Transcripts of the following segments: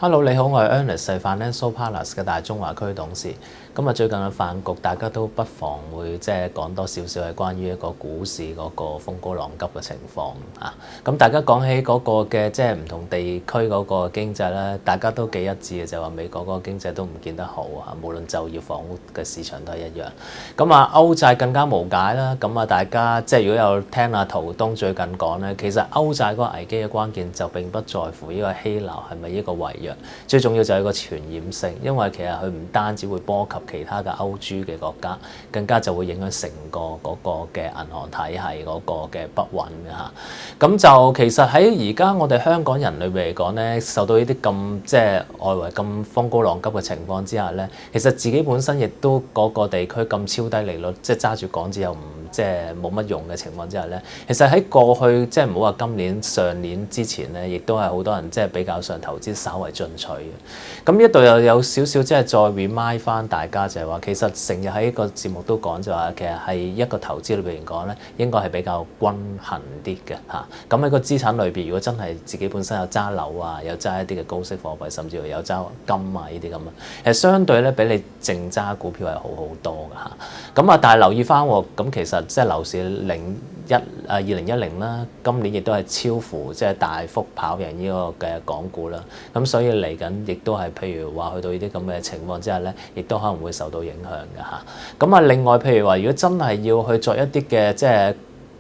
Hello，你好，我係 Ernest，係 Financial Partners 嘅大中華區董事。咁最近嘅飯局，大家都不妨會講多少少係關於一個股市嗰個風高浪急嘅情況啊。咁大家講起嗰個嘅唔同地區嗰個經濟咧，大家都幾一致嘅，就話美國嗰個經濟都唔見得好啊。無論就業、房屋嘅市場都係一樣。咁歐債更加無解啦。咁大家如果有聽阿陶東最近講咧，其實歐債嗰個危機嘅關鍵就並不在乎呢個希臘係咪一個違約。最重要就係個傳染性，因為其實佢唔單止會波及其他嘅歐豬嘅國家，更加就會影響成個嗰個嘅銀行體系嗰個嘅不穩嘅嚇。咁就其實喺而家我哋香港人裏邊嚟講咧，受到呢啲咁外圍咁風高浪急嘅情況之下咧，其實自己本身亦都嗰個地區咁超低利率，揸住港紙又唔冇乜用嘅情況之下咧，其實喺過去唔好話今年、上年之前咧，亦都係好多人比較上投資稍為進取嘅。咁呢度又有少少再 remind 翻大家就係話，其實成日喺一個節目都講就話，其實係一個投資裏邊講咧，應該係比較均衡啲嘅嚇。咁喺個資產裏邊，如果真係自己本身有揸樓啊，有揸一啲嘅高息貨幣，甚至乎有揸金啊呢啲咁啊，其實相對咧比你淨揸股票係好好多嘅嚇。咁但係留意翻喎，咁其實樓市2010啦，今年亦都係超乎大幅跑贏呢個嘅港股啦。咁所以嚟緊亦都係譬如話去到呢啲咁嘅情況之下咧，亦都可能會受到影響嘅嚇。咁另外譬如話，如果真係要去作一啲嘅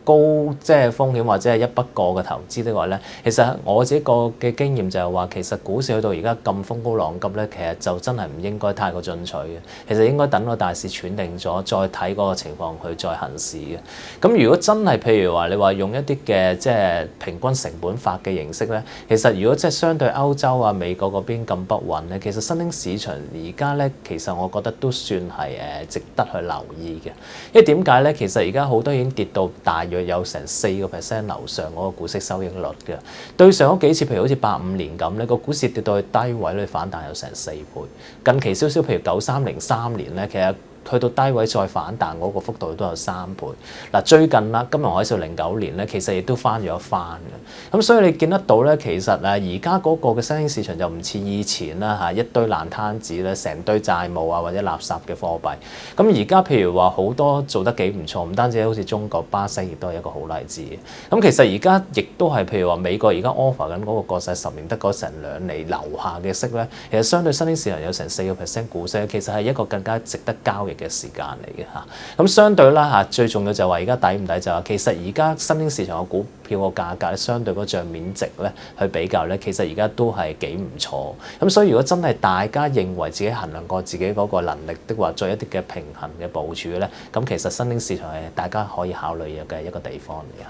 高風險或者係一筆過嘅投資的話咧，其實我自己個嘅經驗就係話，其實股市去到而家咁風高浪急咧，其實就真係唔應該太過進取嘅。其實應該等個大市喘定咗，再睇嗰個情況去再行事嘅。咁如果真係譬如話你話用一啲嘅平均成本法嘅形式咧，其實如果相對歐洲啊、美國嗰邊咁不穩咧，其實新興市場而家咧，其實我覺得都算係值得去留意嘅。因為點解咧？其實而家好多已經跌到大約有成4% 樓上嗰個股息收益率嘅，對上嗰幾次，譬如好似85年咁咧，個股市跌到去低位咧，反彈有成4倍。近期少少，譬如93、03年咧，其實去到低位再反彈嗰個幅度都有3倍。嗱，最近啦，金融海嘯09年咧，其實亦都翻咗番嘅。咁所以你見得到咧，其實而家嗰個嘅新興市場就唔似以前啦嚇，一堆爛攤子咧，成堆債務啊或者垃圾嘅貨幣。咁而家譬如話好多做得幾唔錯，唔單止好似中國、巴西亦都係一個好例子嘅。咁其實而家亦都係譬如話美國而家 offer 緊嗰個國債10年得嗰成2厘樓下嘅息咧，其實相對新興市場有成4% 股息，其實係一個更加值得交易嘅時間嚟嘅嚇。咁相對啦嚇，最重要就係話而家抵唔抵就係其實而家新興市場嘅股票個價格咧，相對個帳面值咧去比較咧，其實而家都係幾唔錯。咁所以如果真係大家認為自己衡量過自己嗰個能力的話，做一啲嘅平衡嘅部署咧，咁其實新興市場係大家可以考慮嘅一個地方嚟嚇。